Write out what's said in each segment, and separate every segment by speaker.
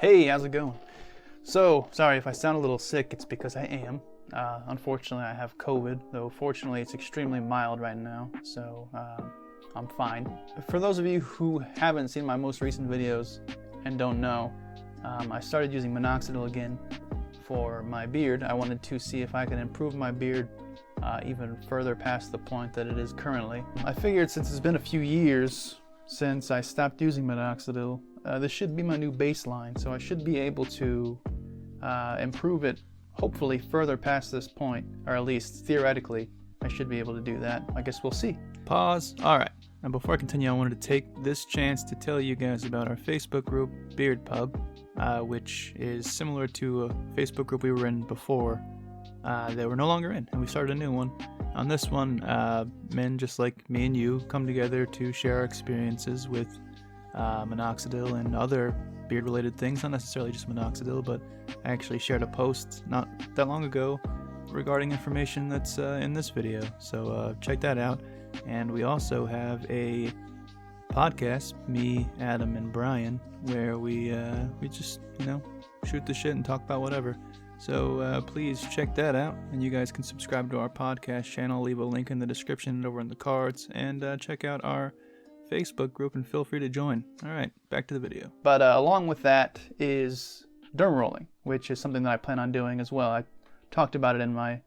Speaker 1: Hey, how's it going? So, sorry if I sound a little sick, it's because I am. Unfortunately, I have COVID, though fortunately it's extremely mild right now, so I'm fine. For those of you who haven't seen my most recent videos and don't know, I started using minoxidil again for my beard. I wanted to see if I could improve my beard even further past the point that it is currently. I figured since it's been a few years since I stopped using minoxidil, this should be my new baseline, so I should be able to improve it hopefully further past this point, or at least theoretically I should be able to do that. I guess we'll see. Pause. Alright, now before I continue, I wanted to take this chance to tell you guys about our Facebook group, Beard Pub, which is similar to a Facebook group we were in before that we're no longer in, and we started a new one. On this one, men just like me and you come together to share our experiences with minoxidil and other beard-related things, not necessarily just minoxidil, but I actually shared a post not that long ago regarding information that's in this video, so check that out. And we also have a podcast, me, Adam, and Brian, where we just, shoot the shit and talk about whatever. So please check that out, and you guys can subscribe to our podcast channel, leave a link in the description and over in the cards, and check out our Facebook group and feel free to join. Alright, back to the video. But along with that is derma rolling, which is something that I plan on doing as well. I talked about it in my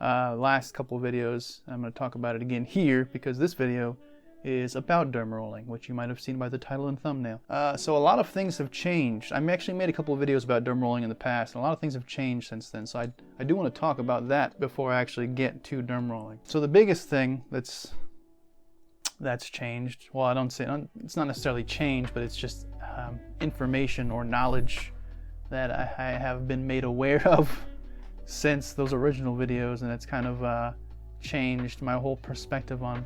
Speaker 1: last couple videos. I'm going to talk about it again here because this video is about derma rolling, which you might have seen by the title and thumbnail. So a lot of things have changed. I actually made a couple of videos about derma rolling in the past, and a lot of things have changed since then. So I do want to talk about that before I actually get to derma rolling. So the biggest thing that's changed, well, I don't say it's not necessarily changed, but it's just information or knowledge that I have been made aware of since those original videos, and it's kind of changed my whole perspective on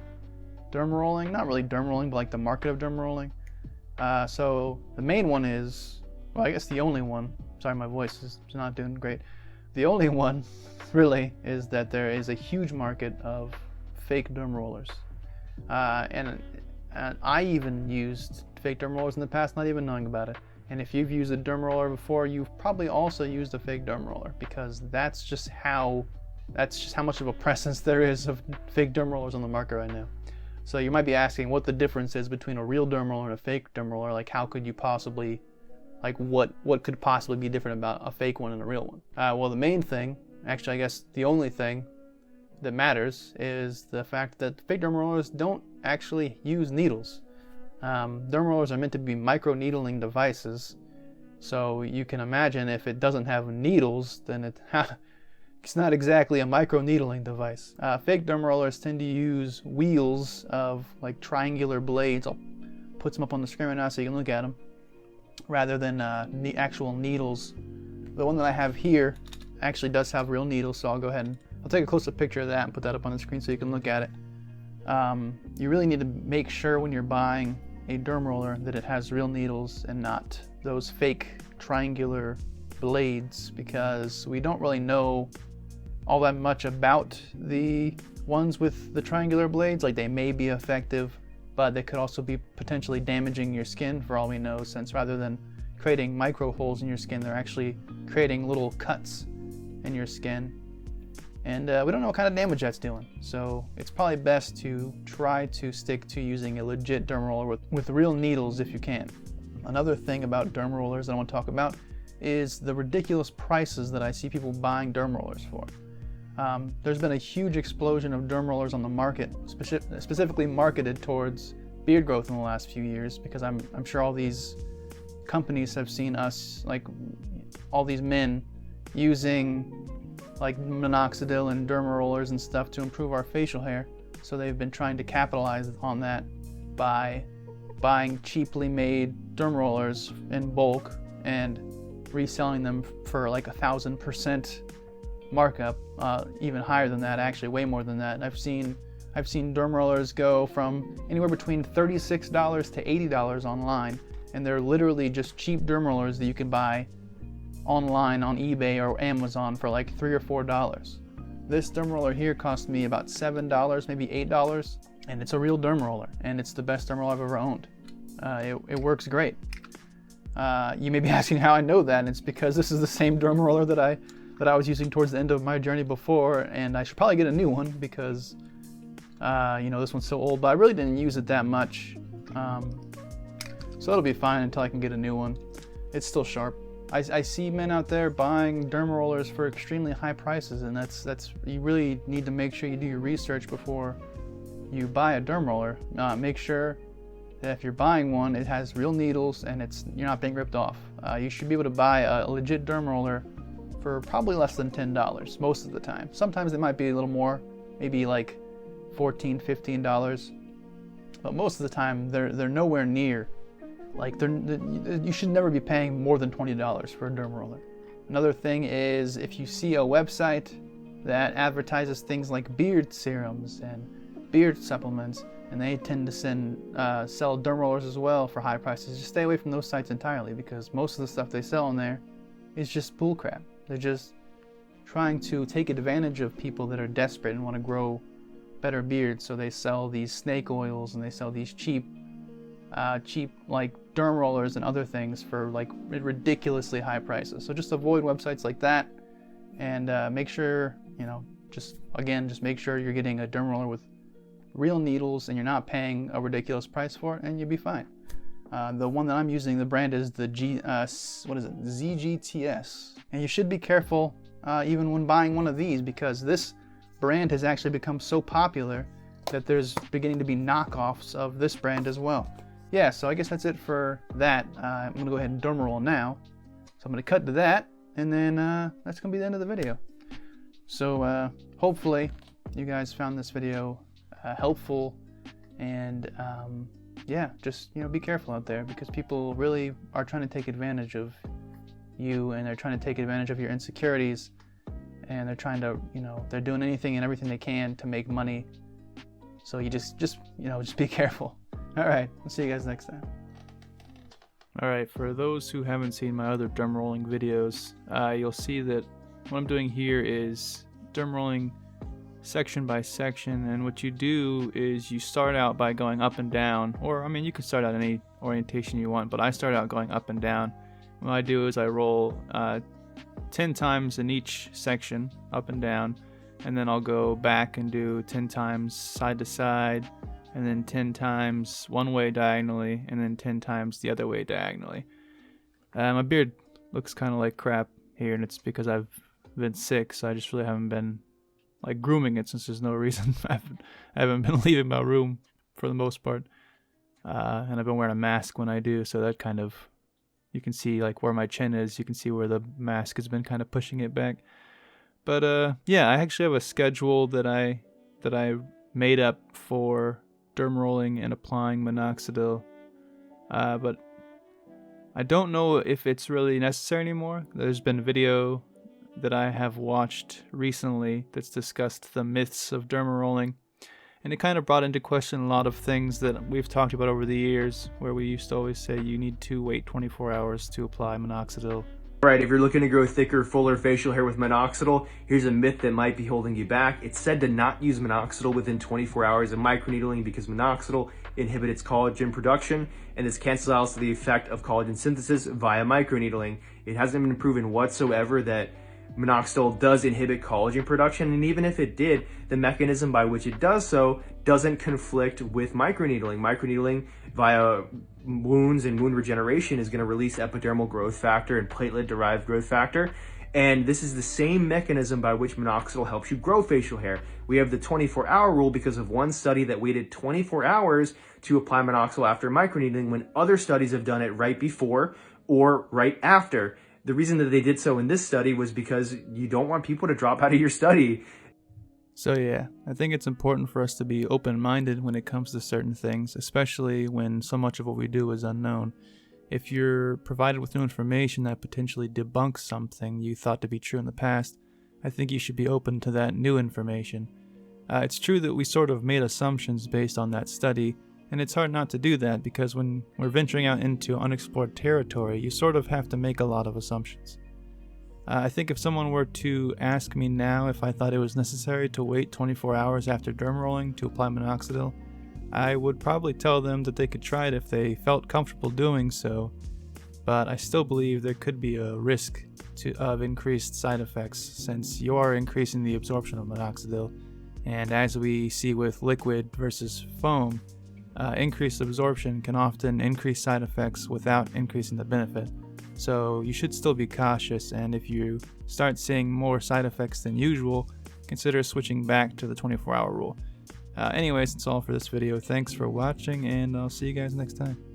Speaker 1: derma rolling. Not really derma rolling, but like the market of derma rolling. So the main one is, well, I guess the only one, sorry my voice is not doing great, the only one really is that there is a huge market of fake derma rollers. And I even used fake derma rollers in the past, not even knowing about it. And if you've used a derma roller before, you've probably also used a fake derma roller, because that's just how much of a presence there is of fake derma rollers on the market right now. So you might be asking what the difference is between a real derma roller and a fake derma roller. Like, how could you possibly, like, what could possibly be different about a fake one and a real one? Well, the main thing, actually I guess the only thing that matters, is the fact that fake derma rollers don't actually use needles. Derma rollers are meant to be micro needling devices, so you can imagine if it doesn't have needles, then it's not exactly a micro needling device. Fake derma rollers tend to use wheels of like triangular blades. I'll put some up on the screen right now so you can look at them, rather than the actual needles. The one that I have here actually does have real needles, so I'll go ahead and I'll take a close-up picture of that and put that up on the screen so you can look at it. You really need to make sure when you're buying a derma roller that it has real needles and not those fake triangular blades, because we don't really know all that much about the ones with the triangular blades. Like, they may be effective, but they could also be potentially damaging your skin for all we know, since rather than creating micro holes in your skin, they're actually creating little cuts in your skin. And we don't know what kind of damage that's doing, so it's probably best to try to stick to using a legit derma roller with real needles if you can. Another thing about derma rollers that I want to talk about is the ridiculous prices that I see people buying derma rollers for. There's been a huge explosion of derma rollers on the market, specifically marketed towards beard growth in the last few years, because I'm sure all these companies have seen us, like all these men, using like minoxidil and derma rollers and stuff to improve our facial hair. So they've been trying to capitalize on that by buying cheaply made derma rollers in bulk and reselling them for like 1,000% markup, even higher than that, actually way more than that. I've seen derma rollers go from anywhere between $36 to $80 online, and they're literally just cheap derma rollers that you can buy online on eBay or Amazon for like $3 or $4. This derma roller here cost me about $7, maybe $8, and it's a real derma roller, and it's the best derma roller I've ever owned. It works great. You may be asking how I know that, and it's because this is the same derma roller that I was using towards the end of my journey before, and I should probably get a new one because this one's so old, but I really didn't use it that much. So it'll be fine until I can get a new one. It's still sharp. I see men out there buying derma rollers for extremely high prices, and that's you really need to make sure you do your research before you buy a derma roller. Make sure that if you're buying one, it has real needles and you're not being ripped off. You should be able to buy a legit derma roller for probably less than $10 most of the time. Sometimes it might be a little more, maybe like $14, $15, but most of the time they're nowhere near. Like you should never be paying more than $20 for a derma roller. Another thing is if you see a website that advertises things like beard serums and beard supplements, and they tend to sell derma rollers as well for high prices, just stay away from those sites entirely, because most of the stuff they sell on there is just bullcrap. They're just trying to take advantage of people that are desperate and want to grow better beards, so they sell these snake oils and they sell these cheap like derma rollers and other things for like ridiculously high prices. So just avoid websites like that, and make sure, just make sure you're getting a derma roller with real needles and you're not paying a ridiculous price for it, and you'll be fine. The one that I'm using, the brand is the ZGTS, and you should be careful even when buying one of these, because this brand has actually become so popular that there's beginning to be knockoffs of this brand as well. Yeah, so I guess that's it for that. I'm going to go ahead and derma roll now. So I'm going to cut to that, and then that's going to be the end of the video. So hopefully you guys found this video helpful, and just be careful out there, because people really are trying to take advantage of you, and they're trying to take advantage of your insecurities, and they're trying to, they're doing anything and everything they can to make money. So you just be careful. All right, I'll see you guys next time. All right, for those who haven't seen my other derma rolling videos, you'll see that what I'm doing here is derma rolling section by section, and what you do is you start out by going up and down, or you can start out any orientation you want, but I start out going up and down. What I do is I roll 10 times in each section, up and down, and then I'll go back and do 10 times side to side, and then 10 times one way diagonally, and then 10 times the other way diagonally. My beard looks kind of like crap here, and it's because I've been sick, so I just really haven't been grooming it, since there's no reason. I haven't been leaving my room for the most part, and I've been wearing a mask when I do, so that kind of, you can see where my chin is, you can see where the mask has been kind of pushing it back. But I actually have a schedule that I made up for derma rolling and applying minoxidil, but I don't know if it's really necessary anymore. There's been a video that I have watched recently that's discussed the myths of derma rolling, and it kind of brought into question a lot of things that we've talked about over the years, where we used to always say you need to wait 24 hours to apply minoxidil.
Speaker 2: Alright, if you're looking to grow thicker, fuller facial hair with minoxidil, here's a myth that might be holding you back. It's said to not use minoxidil within 24 hours of microneedling because minoxidil inhibits collagen production, and this cancels out the effect of collagen synthesis via microneedling. It hasn't been proven whatsoever that minoxidil does inhibit collagen production, and even if it did, the mechanism by which it does so doesn't conflict with microneedling. Microneedling via wounds and wound regeneration is going to release epidermal growth factor and platelet-derived growth factor, and this is the same mechanism by which minoxidil helps you grow facial hair. We have the 24-hour rule because of one study that waited 24 hours to apply minoxidil after microneedling, when other studies have done it right before or right after. The reason that they did so in this study was because you don't want people to drop out of your study.
Speaker 1: So yeah, I think it's important for us to be open-minded when it comes to certain things, especially when so much of what we do is unknown. If you're provided with new information that potentially debunks something you thought to be true in the past, I think you should be open to that new information. It's true that we sort of made assumptions based on that study, and it's hard not to do that because when we're venturing out into unexplored territory, you sort of have to make a lot of assumptions. I think if someone were to ask me now if I thought it was necessary to wait 24 hours after derma rolling to apply minoxidil, I would probably tell them that they could try it if they felt comfortable doing so. but I still believe there could be a risk of increased side effects since you are increasing the absorption of minoxidil, and as we see with liquid versus foam, increased absorption can often increase side effects without increasing the benefit. So you should still be cautious, and if you start seeing more side effects than usual, consider switching back to the 24-hour rule. Anyways, that's all for this video. Thanks for watching, and I'll see you guys next time.